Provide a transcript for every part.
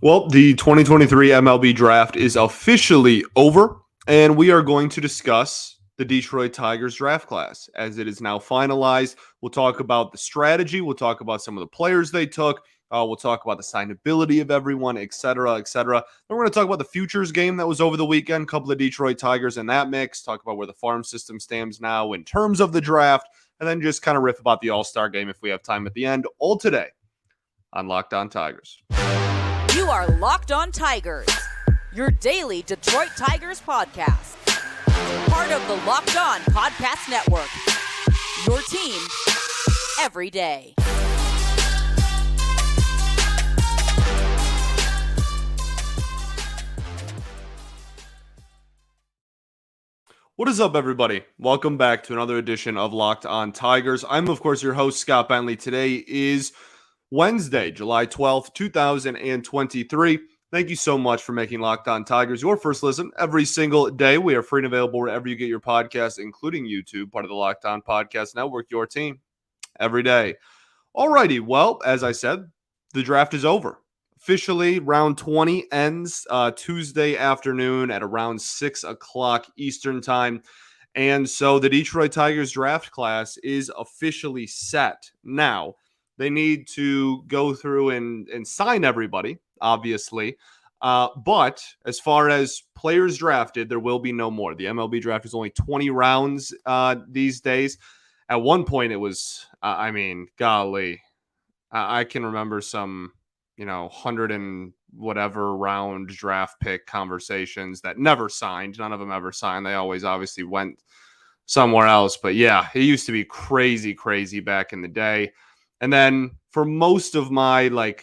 Well, the 2023 MLB Draft is officially over, and we are going to discuss the Detroit Tigers draft class as it is now finalized. We'll talk about the strategy. We'll talk about some of the players they took. We'll talk about the signability of everyone, et cetera, et cetera. Then we're going to talk about the futures game that was over the weekend. A couple of Detroit Tigers in that mix. Talk about where the farm system stands now in terms of the draft, and then just kind of riff about the All-Star game if we have time at the end. All today on Locked On Tigers. You are Locked On Tigers, your daily Detroit Tigers podcast. Part of the Locked On Podcast Network, your team every day. What is up, everybody? Welcome back to another edition of Locked On Tigers. I'm, of course, your host, Scott Bentley. Today is Wednesday, July 12th, 2023. Thank you so much for making Locked On Tigers your first listen every single day. We are free and available wherever you get your podcasts, including YouTube, part of the Locked On Podcast Network, your team every day. Alrighty, well, as I said, the draft is over. Officially, round 20 ends Tuesday afternoon at around 6 o'clock Eastern time. And so the Detroit Tigers draft class is officially set. Now, they need to go through and sign everybody, obviously. But as far as players drafted, there will be no more. The MLB draft is only 20 rounds these days. At one point, it was, golly, I can remember some, 100 and whatever round draft pick conversations that never signed. None of them ever signed. They always obviously went somewhere else. But yeah, it used to be crazy, crazy back in the day. And then for most of my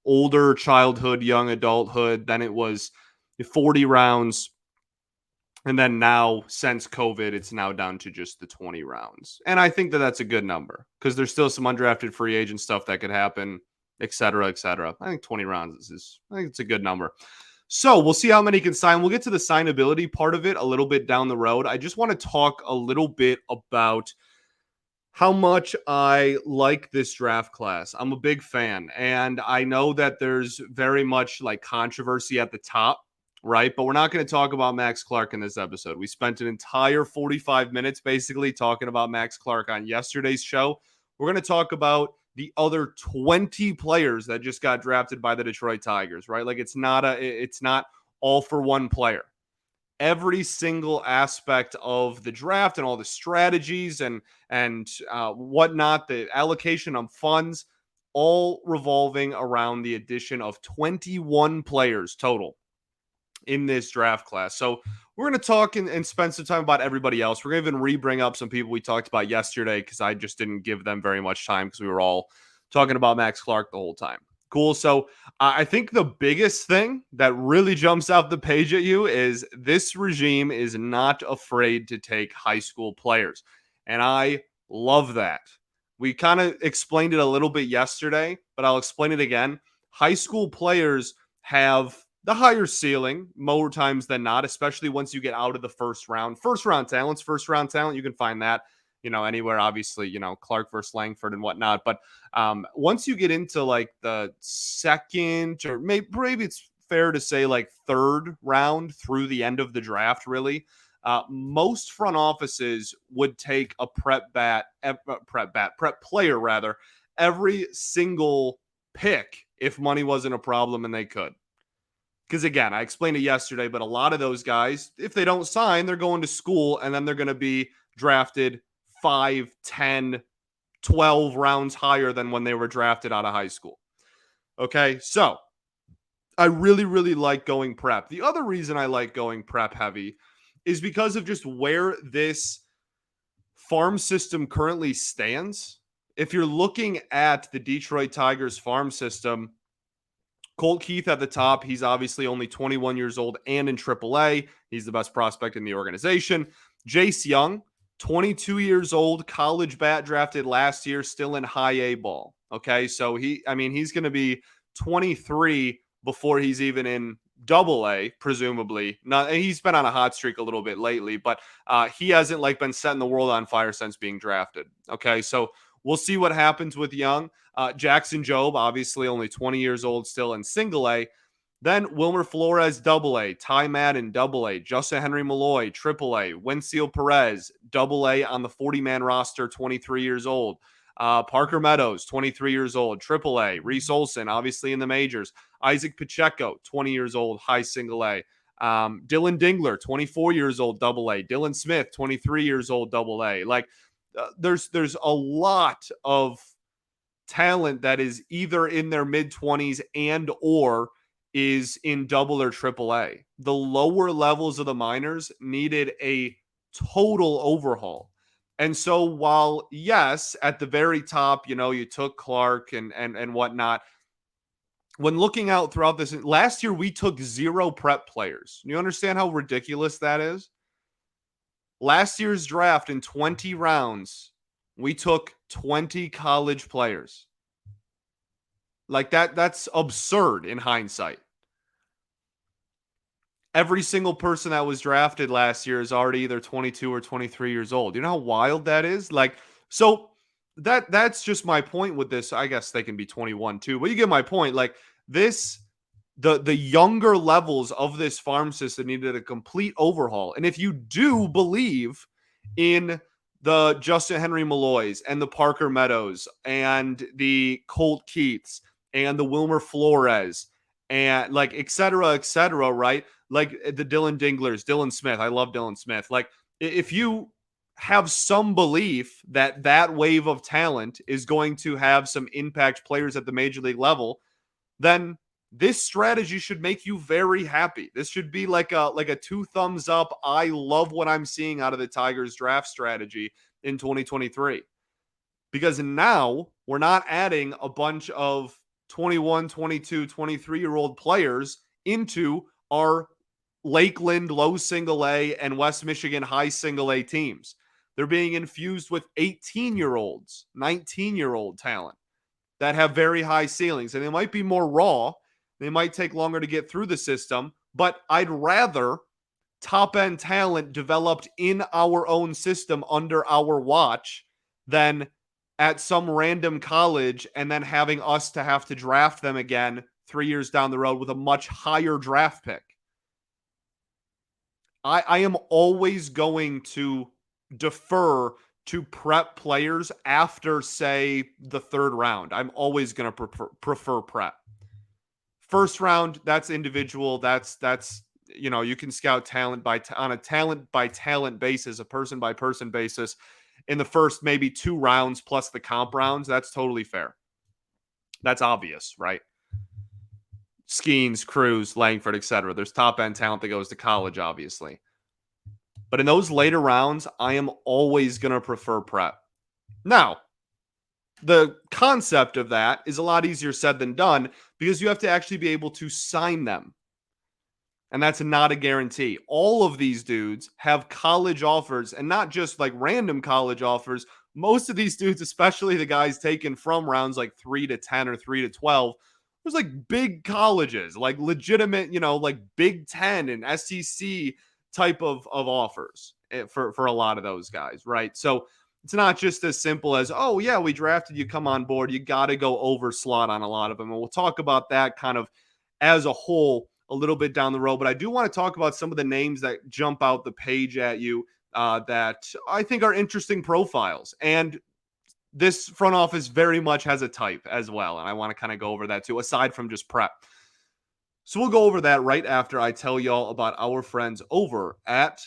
older childhood, young adulthood, then it was 40 rounds. And then now, since COVID, it's now down to just the 20 rounds. And I think that that's a good number because there's still some undrafted free agent stuff that could happen, et cetera, et cetera. I think 20 rounds I think it's a good number. So we'll see how many can sign. We'll get to the signability part of it a little bit down the road. I just want to talk a little bit about how much I like this draft class. I'm a big fan, and I know that there's very much controversy at the top, right? But we're not going to talk about Max Clark in this episode. We spent an entire 45 minutes basically talking about Max Clark on yesterday's show. We're going to talk about the other 20 players that just got drafted by the Detroit Tigers, right? It's not all for one player. Every single aspect of the draft and all the strategies and whatnot, the allocation of funds, all revolving around the addition of 21 players total in this draft class. So we're going to talk and spend some time about everybody else. We're going to even re-bring up some people we talked about yesterday because I just didn't give them very much time because we were all talking about Max Clark the whole time. Cool. So I think the biggest thing that really jumps out the page at you is this regime is not afraid to take high school players. And I love that. We kind of explained it a little bit yesterday, but I'll explain it again. High school players have the higher ceiling more times than not, especially once you get out of the first round. First round talent, you can find that anywhere, obviously, Clark versus Langford and whatnot. But once you get into the second, or maybe it's fair to say third round through the end of the draft, really, most front offices would take a prep player rather, every single pick if money wasn't a problem and they could. Because again, I explained it yesterday, but a lot of those guys, if they don't sign, they're going to school and then they're going to be drafted 5, 10, 12 rounds higher than when they were drafted out of high school. Okay, so I really, really like going prep. The other reason I like going prep heavy is because of just where this farm system currently stands. If you're looking at the Detroit Tigers farm system, Colt Keith at the top. He's obviously only 21 years old and in AAA. He's the best prospect in the organization. Jace Young, 22 years old, college bat drafted last year, still in high A ball. Okay, so he's going to be 23 before he's even in double A, presumably. He's been on a hot streak a little bit lately, but he hasn't been setting the world on fire since being drafted. Okay, so we'll see what happens with Young. Jackson Jobe, obviously only 20 years old still in single A. Then Wilmer Flores, double A. Ty Madden, double A. Justyn-Henry Malloy, triple A. Wensiel Perez, double A on the 40-man roster, 23 years old. Parker Meadows, 23 years old, triple A. Reese Olson, obviously in the majors. Isaac Pacheco, 20 years old, high single A. Dylan Dingler, 24 years old, double A. Dylan Smith, 23 years old, double A. There's a lot of talent that is either in their mid-20s and or is in double or triple A. The lower levels of the minors needed a total overhaul. And so while, yes, at the very top, you took Clark and whatnot, when looking out throughout this, last year we took 0 prep players. You understand how ridiculous that is? Last year's draft in 20 rounds, we took 20 college players. That's absurd in hindsight. Every single person that was drafted last year is already either 22 or 23 years old. You know how wild that is? So that's just my point with this. I guess they can be 21 too, but you get my point. The younger levels of this farm system needed a complete overhaul. And if you do believe in the Justyn-Henry Malloys and the Parker Meadows and the Colt Keiths and the Wilmer Flores and et cetera, right? Like the Dylan Dinglers, Dylan Smith. I love Dylan Smith. If you have some belief that that wave of talent is going to have some impact players at the major league level, then this strategy should make you very happy. This should be like a 2 thumbs up. I love what I'm seeing out of the Tigers draft strategy in 2023. Because now we're not adding a bunch of 21, 22, 23-year-old players into our Lakeland low single A and West Michigan high single A teams. They're being infused with 18-year-olds, 19-year-old talent that have very high ceilings. And they might be more raw. They might take longer to get through the system. But I'd rather top-end talent developed in our own system under our watch than at some random college and then having us to have to draft them again 3 years down the road with a much higher draft pick. I am always going to defer to prep players after, say, the 3rd round. I'm always going to prefer prep. First round, that's individual. That's you can scout talent on a talent by talent basis, a person by person basis in the first maybe 2 rounds plus the comp rounds. That's totally fair. That's obvious, right? Skeens, Cruz, Langford, etc. There's top-end talent that goes to college, obviously. But in those later rounds, I am always going to prefer prep. Now, the concept of that is a lot easier said than done because you have to actually be able to sign them. And that's not a guarantee. All of these dudes have college offers, and not just random college offers. Most of these dudes, especially the guys taken from rounds 3 to 10 or 3 to 12, there's big colleges, legitimate, Big Ten and SEC type of offers for a lot of those guys, right? So it's not just as simple as, oh yeah, we drafted you, come on board. You got to go over slot on a lot of them. And we'll talk about that kind of as a whole a little bit down the road. But I do want to talk about some of the names that jump out the page at you that I think are interesting profiles. And this front office very much has a type as well. And I want to kind of go over that too, aside from just prep. So we'll go over that right after I tell y'all about our friends over at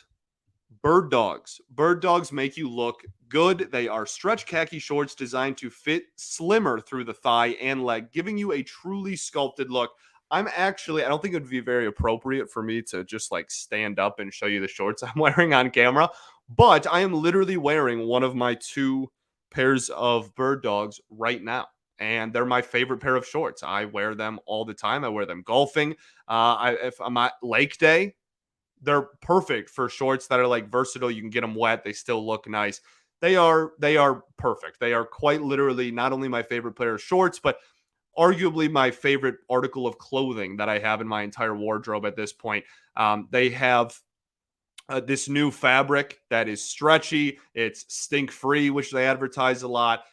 Bird Dogs. Bird Dogs make you look good. They are stretch khaki shorts designed to fit slimmer through the thigh and leg, giving you a truly sculpted look. I don't think it would be very appropriate for me to just stand up and show you the shorts I'm wearing on camera, but I am literally wearing one of my 2 pairs of Bird Dogs right now. And they're my favorite pair of shorts. I wear them all the time. I wear them golfing. If I'm at lake day, they're perfect for shorts that are versatile. You can get them wet. They still look nice. They are perfect. They are quite literally not only my favorite pair of shorts, but arguably my favorite article of clothing that I have in my entire wardrobe at this point. They have this new fabric that is stretchy. It's stink-free, which they advertise a lot.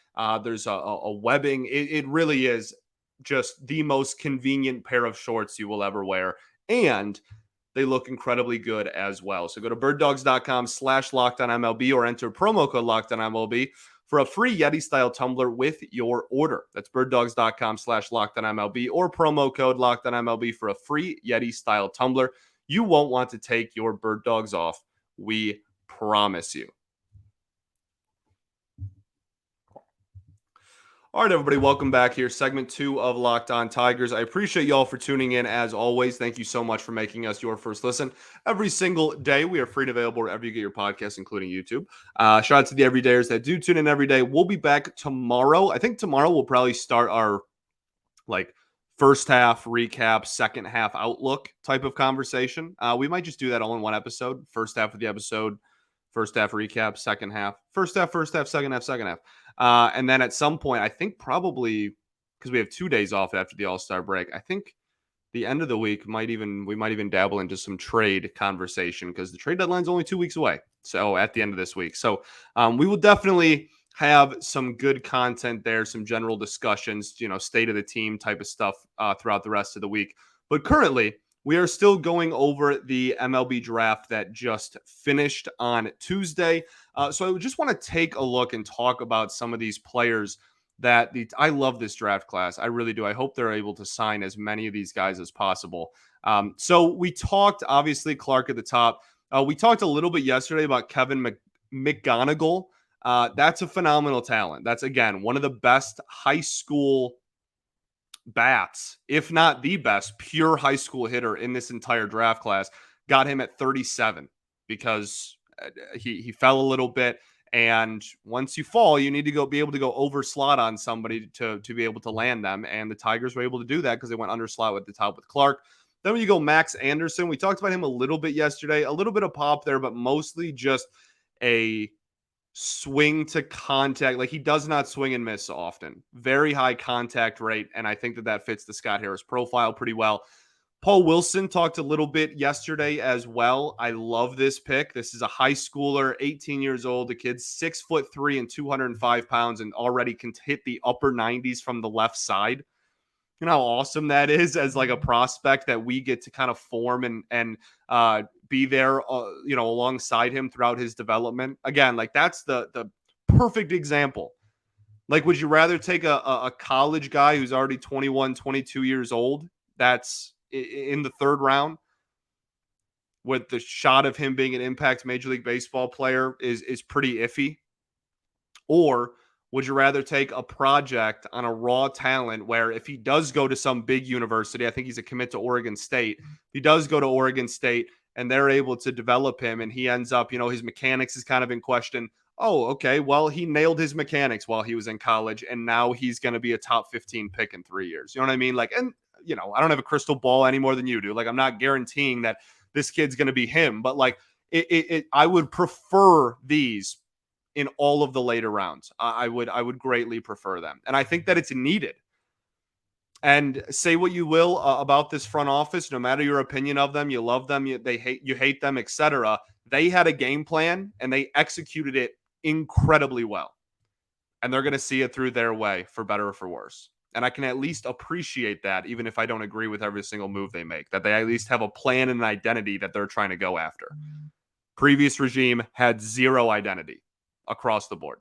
There's a webbing. It really is just the most convenient pair of shorts you will ever wear. And they look incredibly good as well. So go to birddogs.com/lockedonmlb or enter promo code lockedonmlb for a free Yeti style tumbler with your order. That's birddogs.com/lockedonmlb or promo code lockedonmlb for a free Yeti style tumbler. You won't want to take your Bird Dogs off. We promise you. All right, everybody, welcome back here. Segment 2 of Locked On Tigers. I appreciate y'all for tuning in as always. Thank you so much for making us your first listen every single day. We are free and available wherever you get your podcasts, including YouTube. Shout out to the everydayers that do tune in every day. We'll be back tomorrow. I think tomorrow we'll probably start our first half recap, second half outlook type of conversation. We might just do that all in one episode. First half of the episode, first half recap, second half, first half, second half, second half. And then at some point, I think probably because we have 2 days off after the All-Star break, I think the end of the week we might even dabble into some trade conversation because the trade deadline is only 2 weeks away. So at the end of this week. So we will definitely have some good content there, some general discussions, state of the team type of stuff throughout the rest of the week. But currently, we are still going over the MLB draft that just finished on Tuesday. So I just want to take a look and talk about some of these players that I love this draft class. I really do. I hope they're able to sign as many of these guys as possible. So we talked, obviously, Clark at the top. We talked a little bit yesterday about Kevin McGonigal. That's a phenomenal talent. That's, again, one of the best high school bats, if not the best pure high school hitter in this entire draft class. Got him at 37 because he fell a little bit. And once you fall, you need to be able to go over slot on somebody to be able to land them. And the Tigers were able to do that because they went under slot at the top with Clark. Then when you go Max Anderson, we talked about him a little bit yesterday, a little bit of pop there, but mostly just a swing to contact. Like, he does not swing and miss often. Very high contact rate, and I think that fits the Scott Harris profile pretty well. Paul Wilson talked a little bit yesterday as well. I love this pick. This is a high schooler, 18 years old. The kid's 6'3" and 205 pounds and already can hit the upper 90s from the left side. You know how awesome that is as like a prospect that we get to kind of form and be there, alongside him throughout his development. Again, like, that's the perfect example. Like, would you rather take a college guy who's already 21, 22 years old that's in the third round with the shot of him being an impact Major League Baseball player is pretty iffy? Or would you rather take a project on a raw talent where if he does go to some big university, I think he's a commit to Oregon State, if he does go to Oregon State and they're able to develop him and he ends up, his mechanics is kind of in question. Oh, okay, well, he nailed his mechanics while he was in college and now he's going to be a top 15 pick in 3 years. You know what I mean? Like, and, I don't have a crystal ball any more than you do. Like, I'm not guaranteeing that this kid's going to be him, but like, I would prefer these in all of the later rounds. I would greatly prefer them. And I think that it's needed. And say what you will about this front office, no matter your opinion of them, you love them, you hate them, etc. They had a game plan and they executed it incredibly well. And they're going to see it through their way, for better or for worse. And I can at least appreciate that, even if I don't agree with every single move they make, that they at least have a plan and an identity that they're trying to go after. Previous regime had zero identity across the board.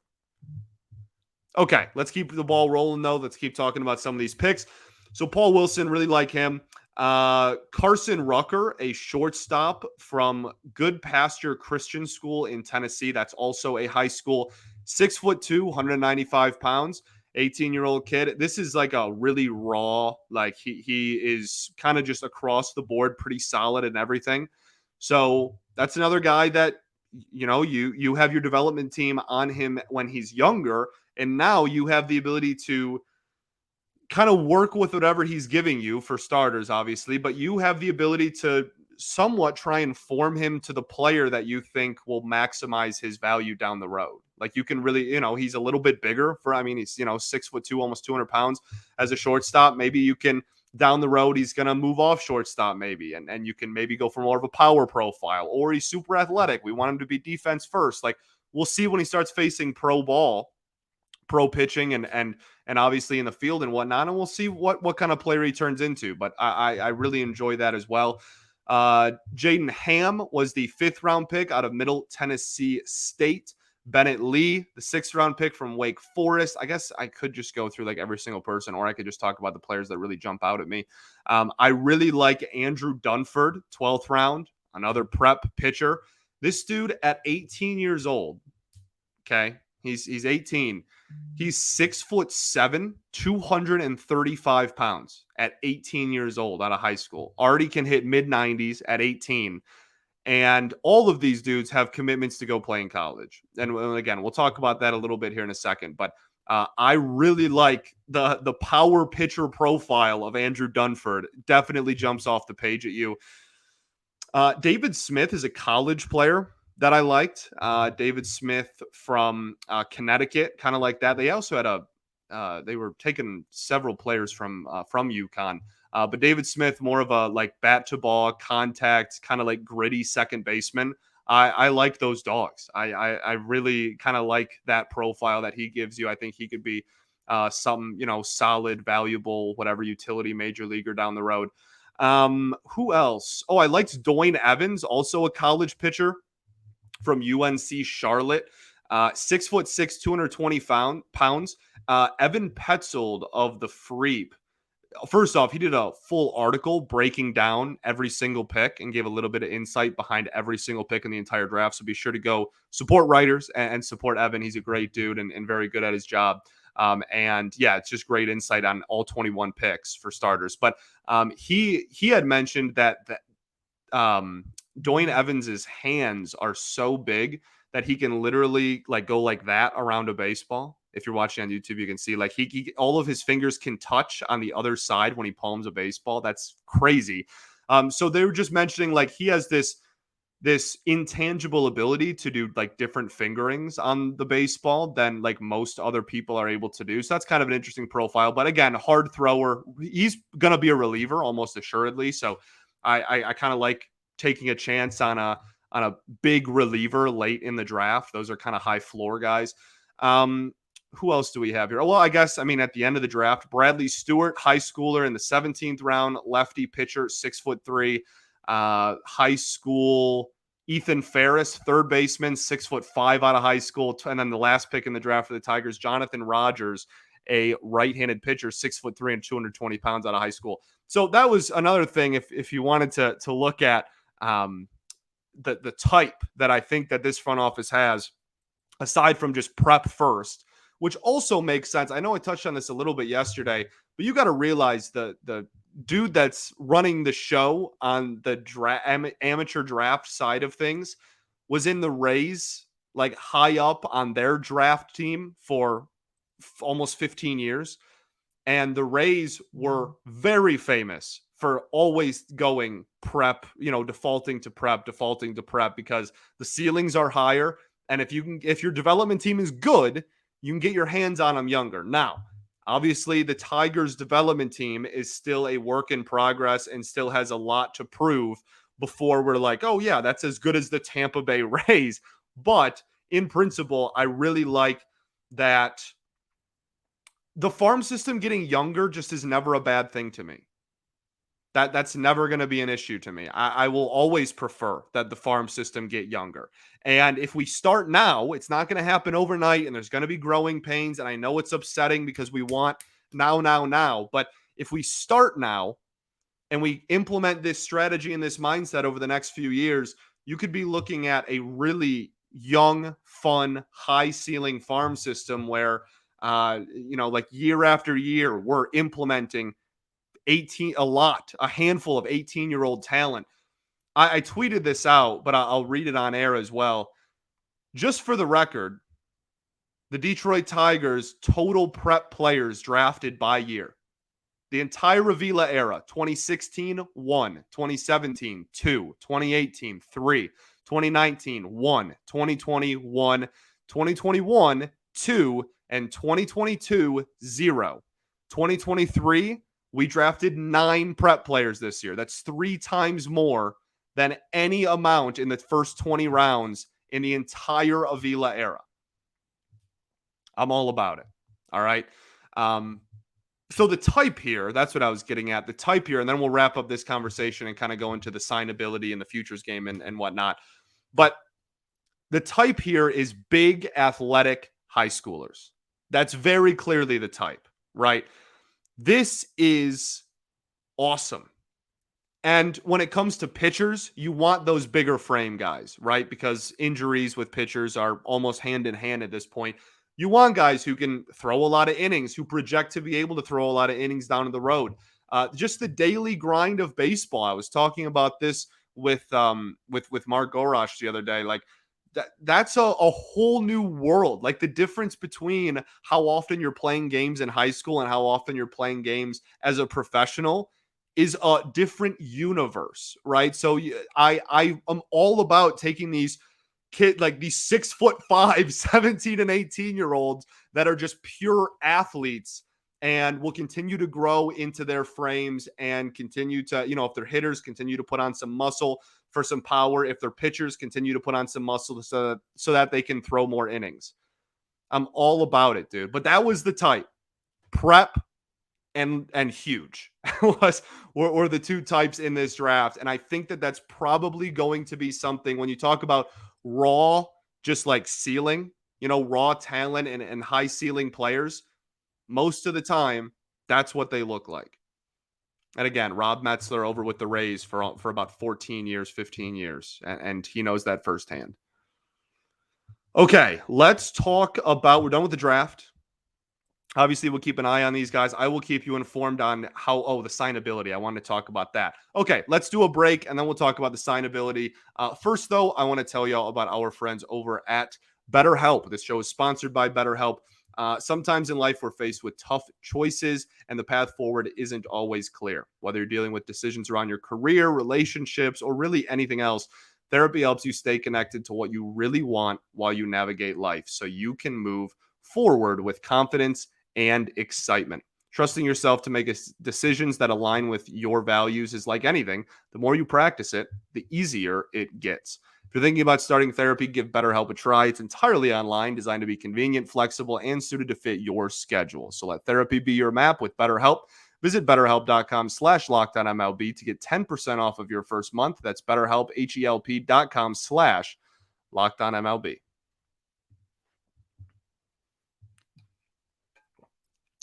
Okay, let's keep the ball rolling, though. Let's keep talking about some of these picks. So Paul Wilson, really like him. Carson Rucker, a shortstop from Good Pasture Christian School in Tennessee. That's also a high school. 6'2", 195 pounds, 18-year-old kid. This is like a really raw, like he is kind of just across the board pretty solid and everything. So that's another guy that, you have your development team on him when he's younger, and now you have the ability to kind of work with whatever he's giving you, for starters, obviously, but you have the ability to somewhat try and form him to the player that you think will maximize his value down the road. Like, you can really, he's a little bit bigger he's, 6'2", almost 200 pounds as a shortstop. Maybe you can, down the road, he's going to move off shortstop maybe, and you can maybe go for more of a power profile, or he's super athletic. We want him to be defense first. Like, we'll see when he starts facing pro ball. pro pitching and obviously in the field and whatnot, and we'll see what kind of player he turns into. But I really enjoy that as well. Jaden Ham was the 5th round pick out of Middle Tennessee State. Bennett Lee, the 6th round pick from Wake Forest. I guess I could just go through like every single person, or I could just talk about the players that really jump out at me. I really like Andrew Dunford, 12th round, another prep pitcher. This dude at 18 years old, okay, he's 18. He's 6'7", 235 pounds at 18 years old out of high school. Already can hit mid 90s at 18. And all of these dudes have commitments to go play in college. And again, we'll talk about that a little bit here in a second. But I really like the power pitcher profile of Andrew Dunford. Definitely jumps off the page at you. David Smith is a college player that I liked. David Smith from Connecticut, kind of like that. They also had they were taking several players from UConn. But David Smith, more of a like bat to ball contact, kind of like gritty second baseman. I like those dogs. I really kind of like that profile that he gives you. I think he could be some, solid, valuable, whatever utility major leaguer down the road. Who else? Oh, I liked Doyne Evans, also a college pitcher from UNC Charlotte. 6'6", 220 pounds. Evan Petzold of the Freep. First off, he did a full article breaking down every single pick and gave a little bit of insight behind every single pick in the entire draft. So be sure to go support writers and support Evan. He's a great dude and very good at his job. And yeah, it's just great insight on all 21 picks for starters. But he had mentioned that Doyne Evans's hands are so big that he can literally like go like that around a baseball. If you're watching on YouTube, you can see like he all of his fingers can touch on the other side when he palms a baseball. That's crazy. So they were just mentioning like he has this intangible ability to do like different fingerings on the baseball than like most other people are able to do. So that's kind of an interesting profile. But again, hard thrower. He's gonna be a reliever almost assuredly. So I kind of like taking a chance on a big reliever late in the draft. Those are kind of high floor guys. Who else do we have here? Well, I guess, at the end of the draft, Bradley Stewart, high schooler in the 17th round, lefty pitcher, 6'3", high school. Ethan Ferris, third baseman, 6'5" out of high school. And then the last pick in the draft for the Tigers, Jonathan Rogers, a right-handed pitcher, 6'3" and 220 pounds out of high school. So that was another thing. If you wanted to look at the type that I think that this front office has, aside from just prep first, which also makes sense. I know I touched on this a little bit yesterday, but you got to realize the dude that's running the show on the amateur draft side of things was in the Rays, like high up on their draft team for almost 15 years. And the Rays were very famous for always going prep, defaulting to prep, because the ceilings are higher. And if your development team is good, you can get your hands on them younger. Now, obviously, the Tigers development team is still a work in progress and still has a lot to prove before we're like, oh, yeah, that's as good as the Tampa Bay Rays. But in principle, I really like that the farm system getting younger just is never a bad thing to me. That's never going to be an issue to me. I will always prefer that the farm system get younger. And if we start now, it's not going to happen overnight, and there's going to be growing pains. And I know it's upsetting because we want now. But if we start now and we implement this strategy and this mindset over the next few years, you could be looking at a really young, fun, high ceiling farm system where, like year after year, we're implementing a handful of 18-year-old talent. I tweeted this out, but I'll read it on air as well. Just for the record, the Detroit Tigers total prep players drafted by year. The entire Avila era, 2016, 1, 2017, 2, 2018, 3, 2019, 1, 2020, 1, 2021, 2, and 2022, 0. 2023, we drafted 9 prep players this year. That's 3 times more than any amount in the first 20 rounds in the entire Avila era. I'm all about it. All right. So the type here, that's what I was getting at. The type here, and then we'll wrap up this conversation and kind of go into the signability in the futures game and whatnot. But the type here is big, athletic high schoolers. That's very clearly the type, right? This is awesome. And when it comes to pitchers, you want those bigger frame guys, right? Because injuries with pitchers are almost hand in hand at this point. You want guys who can throw a lot of innings, who project to be able to throw a lot of innings down the road. Just the daily grind of baseball. I was talking about this with Mark Gorosh the other day. Like that's a whole new world. Like the difference between how often you're playing games in high school and how often you're playing games as a professional is a different universe, right? So I am all about taking these like these 6'5", 17 and 18-year-olds that are just pure athletes and will continue to grow into their frames and continue to, if they're hitters, continue to put on some muscle for some power. If they're pitchers, continue to put on some muscle so that they can throw more innings. I'm all about it, dude. But that was the type. Prep and huge were the two types in this draft. And I think that that's probably going to be something when you talk about raw, just like ceiling, raw talent and high ceiling players, most of the time, that's what they look like. And again, Rob Metzler over with the Rays for about 14 years, 15 years, and he knows that firsthand. Okay, let's talk about, we're done with the draft. Obviously, we'll keep an eye on these guys. I will keep you informed on the signability. I want to talk about that. Okay, let's do a break, and then we'll talk about the signability. First, though, I want to tell you all about our friends over at BetterHelp. This show is sponsored by BetterHelp. Sometimes in life, we're faced with tough choices, and the path forward isn't always clear. Whether you're dealing with decisions around your career, relationships, or really anything else, therapy helps you stay connected to what you really want while you navigate life so you can move forward with confidence and excitement. Trusting yourself to make decisions that align with your values is like anything. The more you practice it, the easier it gets. If you're thinking about starting therapy, give BetterHelp a try. It's entirely online, designed to be convenient, flexible, and suited to fit your schedule. So let therapy be your map with BetterHelp. Visit BetterHelp.com/LockedOnMLB to get 10% off of your first month. That's BetterHelp, HELP.com/LockedOnMLB.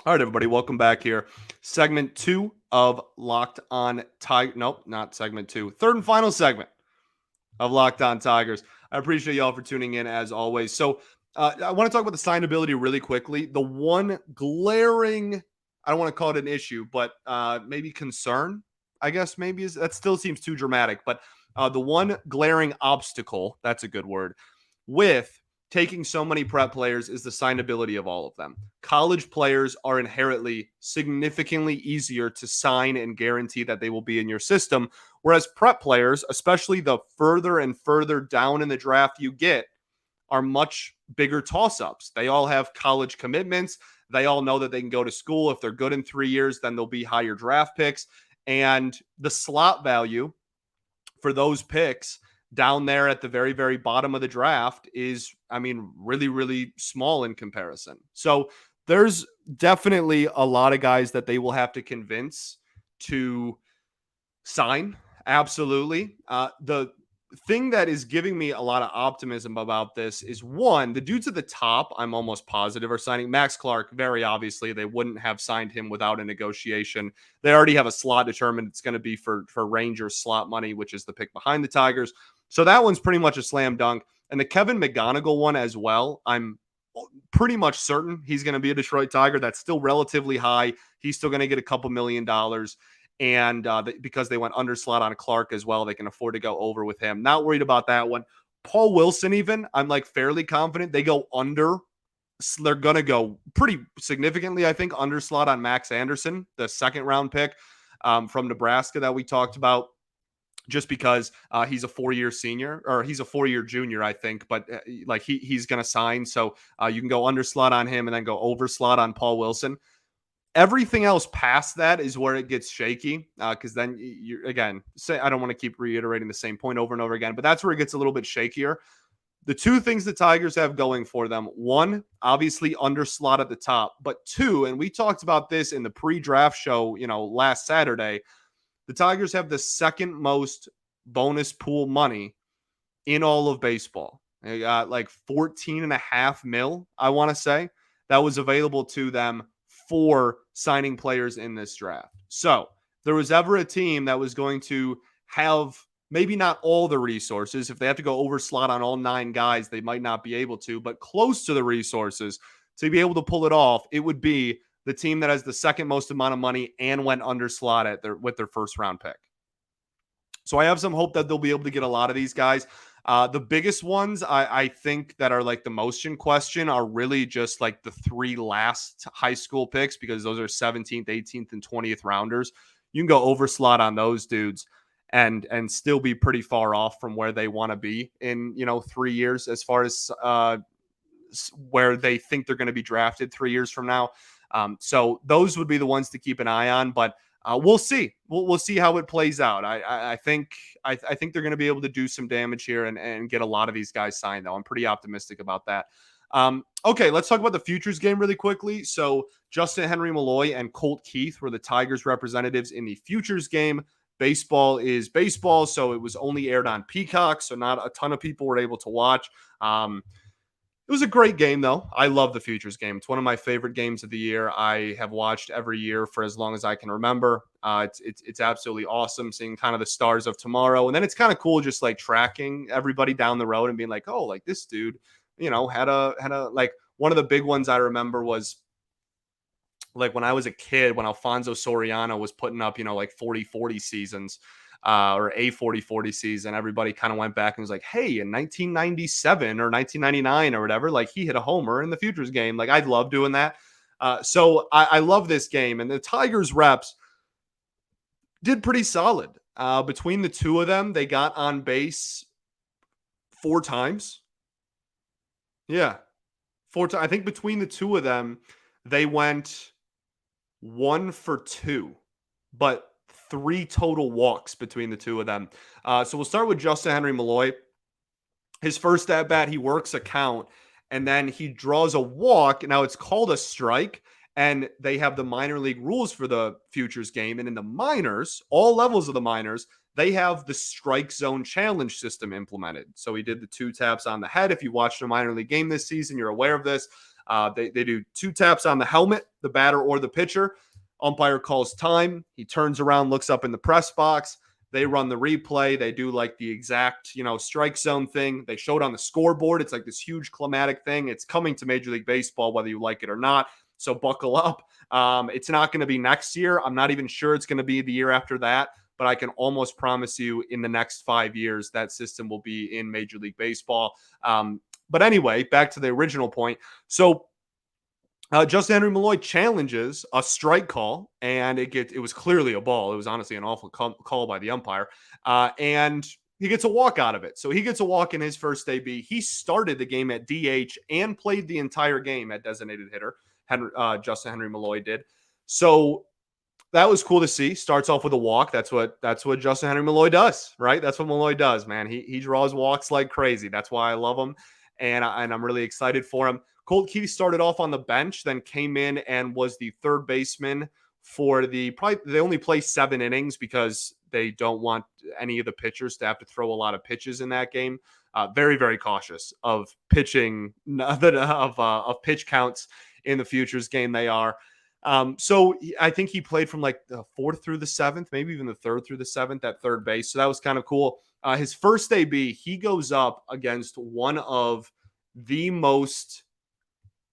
All right, everybody, welcome back here. Segment 2 of Locked On Tigers. Nope, not segment 2. Third and final segment of Locked On Tigers. I appreciate y'all for tuning in as always. So I want to talk about the signability really quickly. The one glaring, I don't want to call it an issue, but maybe concern, I guess maybe that still seems too dramatic. But the one glaring obstacle, that's a good word, with taking so many prep players is the signability of all of them. College players are inherently significantly easier to sign and guarantee that they will be in your system, whereas prep players, especially the further and further down in the draft you get, are much bigger toss-ups. They all have college commitments. They all know that they can go to school. If they're good in 3 years, then they'll be higher draft picks. And the slot value for those picks down there at the very, very bottom of the draft is, really, really small in comparison. So there's definitely a lot of guys that they will have to convince to sign. Absolutely. The thing that is giving me a lot of optimism about this is, one, the dudes at the top, I'm almost positive are signing. Max Clark, very obviously, they wouldn't have signed him without a negotiation. They already have a slot determined. It's going to be for Rangers slot money, which is the pick behind the Tigers. So that one's pretty much a slam dunk. And the Kevin McGonigal one as well, I'm pretty much certain he's going to be a Detroit Tiger. That's still relatively high. He's still going to get a couple $1 million. And because they went underslot on Clark as well, they can afford to go over with him. Not worried about that one. Paul Wilson, even, I'm like fairly confident they go under. They're going to go pretty significantly, I think, underslot on Max Anderson, the second round pick from Nebraska that we talked about, just because he's a 4-year senior, or he's a 4-year junior, I think, but he's going to sign. So you can go underslot on him and then go overslot on Paul Wilson. Everything else past that is where it gets shaky, because then I don't want to keep reiterating the same point over and over again, but that's where it gets a little bit shakier. the two things the Tigers have going for them: one, obviously Underslot at the top, but two, and we talked about this in the pre-draft show, last Saturday, the Tigers have the second most bonus pool money in all of baseball. They got like 14.5 mil, I want to say, that was available to them for signing players in this draft. So there was ever a team that was going to have maybe not all the resources. If they have to go over slot on all 9 guys, they might not be able to, but close to the resources to be able to pull it off, it would be the team that has the second most amount of money and went under slot with their first round pick. So I have some hope that they'll be able to get a lot of these guys. The biggest ones I think that are like the most in question are really just like the 3 last high school picks, because those are 17th, 18th, and 20th rounders. You can go over slot on those dudes and still be pretty far off from where they want to be in 3 years, as far as where they think they're going to be drafted 3 years from now. So those would be the ones to keep an eye on, but we'll see. We'll see how it plays out. I think they're going to be able to do some damage here and get a lot of these guys signed, though. I'm pretty optimistic about that. Okay, let's talk about the futures game really quickly. So Justyn-Henry, Malloy, and Colt Keith were the Tigers representatives in the futures game. Baseball is baseball, so it was only aired on Peacock, so not a ton of people were able to watch. It was a great game, though. I love the futures game. It's one of my favorite games of the year. I have watched every year for as long as I can remember. It's absolutely awesome seeing kind of the stars of tomorrow. And then it's kind of cool just like tracking everybody down the road and being like, oh, like this dude, had a like one of the big ones I remember was like when I was a kid, when Alfonso Soriano was putting up, like 40-40 seasons. Or a 40-40 season, everybody kind of went back and was like, hey, in 1997 or 1999 or whatever, like he hit a homer in the futures game. Like I love doing that. So I love this game. And the Tigers reps did pretty solid. Between the two of them, they got on base 4 times. Yeah, 4 times. I think between the two of them, they went 1 for 2, but 3 total walks between the two of them. So we'll start with Justyn-Henry Malloy. His first at bat, he works a count, and then he draws a walk. Now it's called a strike, and they have the minor league rules for the futures game. And in the minors, all levels of the minors, they have the strike zone challenge system implemented. So he did the 2 taps on the head. If you watched a minor league game this season, you're aware of this. They do 2 taps on the helmet, the batter or the pitcher. Umpire calls time. He turns around, looks up in the press box. They run the replay. They do like the exact, strike zone thing. They show it on the scoreboard. It's like this huge climatic thing. It's coming to Major League Baseball, whether you like it or not. So buckle up. It's not going to be next year. I'm not even sure it's going to be the year after that, but I can almost promise you in the next 5 years, that system will be in Major League Baseball. But anyway, back to the original point. So Justyn-Henry Malloy challenges a strike call, and it was clearly a ball. It was honestly an awful call by the umpire, and he gets a walk out of it. So he gets a walk in his first AB. He started the game at DH and played the entire game at designated hitter. Justyn-Henry Malloy did. So that was cool to see. Starts off with a walk. That's what Justyn-Henry Malloy does, right? That's what Malloy does, man. He draws walks like crazy. That's why I love him, and I'm really excited for him. Colt Keith started off on the bench, then came in and was the third baseman for they only play 7 innings because they don't want any of the pitchers to have to throw a lot of pitches in that game. Very, very cautious of pitching, of pitch counts in the futures game. They are. So I think he played from like the 4th through the 7th, maybe even the 3rd through the 7th at third base. So that was kind of cool. His first AB, he goes up against one of the most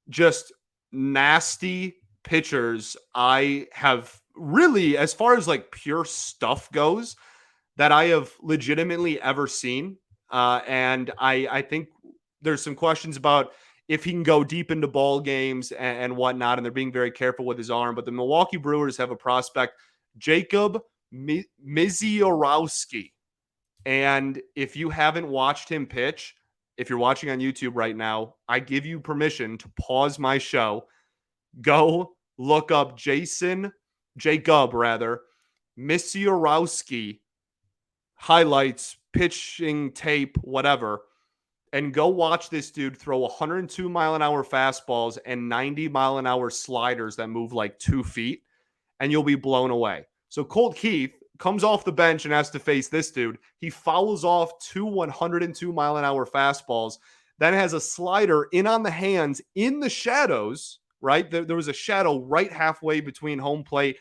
just nasty pitchers I have really, as far as like pure stuff goes, that I have legitimately ever seen. And I think there's some questions about if he can go deep into ball games and whatnot, and they're being very careful with his arm. But the Milwaukee Brewers have a prospect, Jacob Misiorowski. And if you haven't watched him pitch, if you're watching on YouTube right now, I give you permission to pause my show. Go look up Jacob Misiorowski highlights, pitching tape, whatever, and go watch this dude throw 102-mile-an-hour fastballs and 90-mile-an-hour sliders that move like 2 feet, and you'll be blown away. So Colt Keith comes off the bench and has to face this dude. He fouls off 2 102-mile-an-hour fastballs, then has a slider in on the hands in the shadows, right? There was a shadow right halfway between home plate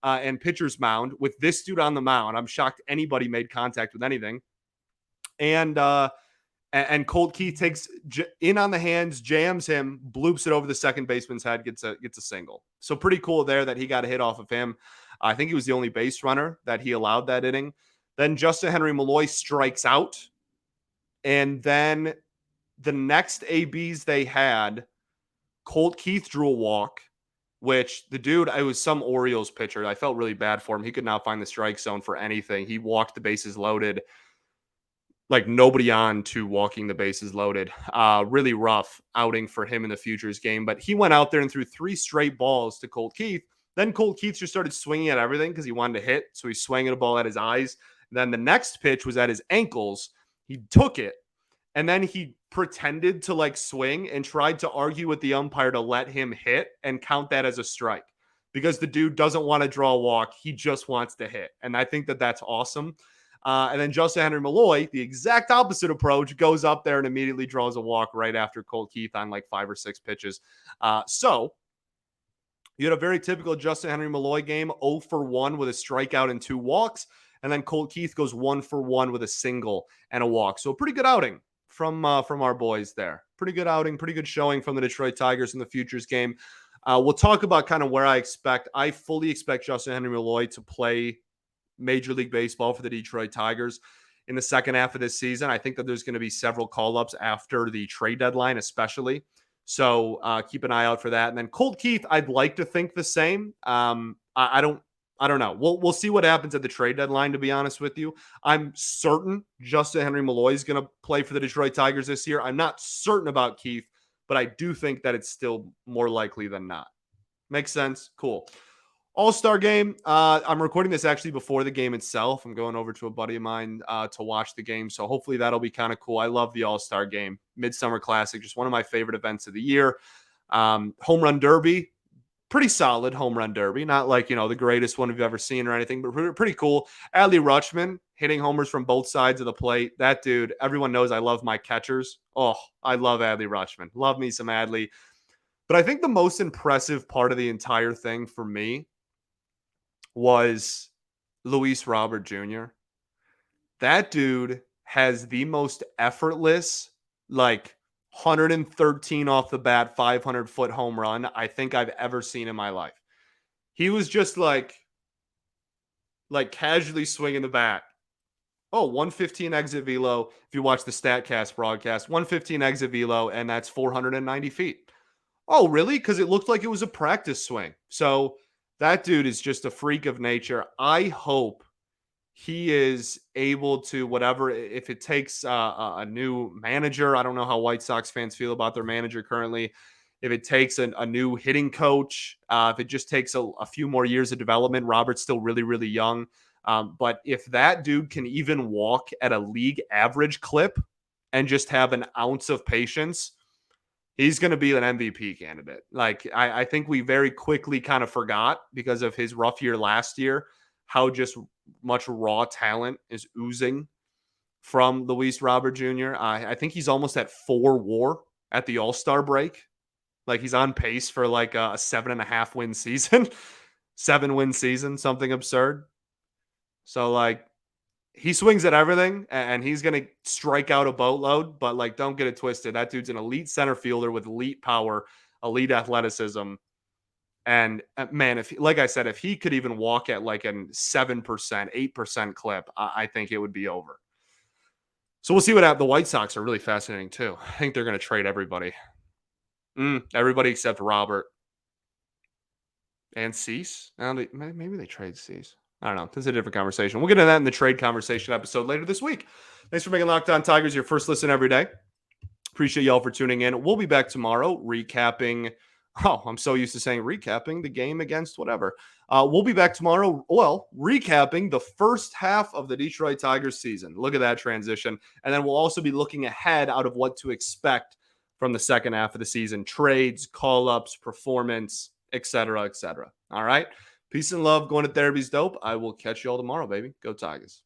and pitcher's mound with this dude on the mound. I'm shocked anybody made contact with anything. And Colt Keith takes in on the hands, jams him, bloops it over the second baseman's head, gets a single. So pretty cool there that he got a hit off of him. I think he was the only base runner that he allowed that inning. Then Justyn-Henry Malloy strikes out. And then the next ABs they had, Colt Keith drew a walk, which the dude, it was some Orioles pitcher. I felt really bad for him. He could not find the strike zone for anything. He walked the bases loaded. Like nobody on to walking the bases loaded. Really rough outing for him in the Futures game. But he went out there and threw 3 straight balls to Colt Keith. Then Colt Keith just started swinging at everything because he wanted to hit. So he's swinging a ball at his eyes. Then the next pitch was at his ankles. He took it. And then he pretended to like swing and tried to argue with the umpire to let him hit and count that as a strike. Because the dude doesn't want to draw a walk. He just wants to hit. And I think that that's awesome. And then Justyn-Henry Malloy, the exact opposite approach, goes up there and immediately draws a walk right after Colt Keith on like 5 or 6 pitches. So you had a very typical Justyn-Henry Malloy game, 0 for 1 with a strikeout and 2 walks. And then Colt Keith goes 1 for 1 with a single and a walk. So a pretty good outing from our boys there. Pretty good outing, pretty good showing from the Detroit Tigers in the Futures game. We'll talk about kind of where I fully expect Justyn-Henry Malloy to play Major League Baseball for the Detroit Tigers in the second half of this season. I think that there's going to be several call-ups after the trade deadline, especially. So keep an eye out for that. And then Colt Keith, I'd like to think the same. I don't know. We'll see what happens at the trade deadline, to be honest with you. I'm certain Justyn-Henry Malloy is going to play for the Detroit Tigers this year. I'm not certain about Keith, but I do think that it's still more likely than not. Makes sense? Cool. All-Star game. I'm recording this actually before the game itself. I'm going over to a buddy of mine to watch the game. So hopefully that'll be kind of cool. I love the All-Star game. Midsummer Classic, just one of my favorite events of the year. Home Run Derby. Pretty solid home run derby. Not like, the greatest one we've ever seen or anything, but pretty cool. Adley Rutschman hitting homers from both sides of the plate. That dude, everyone knows I love my catchers. Oh, I love Adley Rutschman. Love me some Adley. But I think the most impressive part of the entire thing for me was Luis Robert Jr. That dude has the most effortless, 113 off the bat, 500-foot home run I think I've ever seen in my life. He was just like casually swinging the bat. Oh, 115 exit velo. If you watch the StatCast broadcast, 115 exit velo, and that's 490 feet. Oh, really? Because it looked like it was a practice swing. So that dude is just a freak of nature. I hope he is able to, whatever, if it takes a new manager. I don't know how White Sox fans feel about their manager currently. If it takes a new hitting coach, if it just takes a few more years of development. Robert's still really, really young. But if that dude can even walk at a league average clip and just have an ounce of patience, he's going to be an MVP candidate. I think we very quickly kind of forgot because of his rough year last year, how just much raw talent is oozing from Luis Robert Jr. I think he's almost at 4 WAR at the All-Star break. He's on pace for a 7.5 win season, 7-win season, something absurd. So he swings at everything, and he's going to strike out a boatload, but don't get it twisted. That dude's an elite center fielder with elite power, elite athleticism. And man, if he could even walk at a 7%, 8% clip, I think it would be over. So we'll see what happens. The White Sox are really fascinating too. I think they're going to trade everybody. Everybody except Robert and Cease. Maybe they trade Cease. I don't know. This is a different conversation. We'll get into that in the trade conversation episode later this week. Thanks for making Locked On Tigers your first listen every day. Appreciate y'all for tuning in. We'll be back tomorrow recapping Oh, I'm so used to saying recapping the game against whatever. We'll be back tomorrow. Well, recapping the first half of the Detroit Tigers season. Look at that transition. And then we'll also be looking ahead out of what to expect from the second half of the season: trades, call ups, performance, etc., etc. All right. Peace and love. Going to therapy's dope. I will catch you all tomorrow, baby. Go Tigers.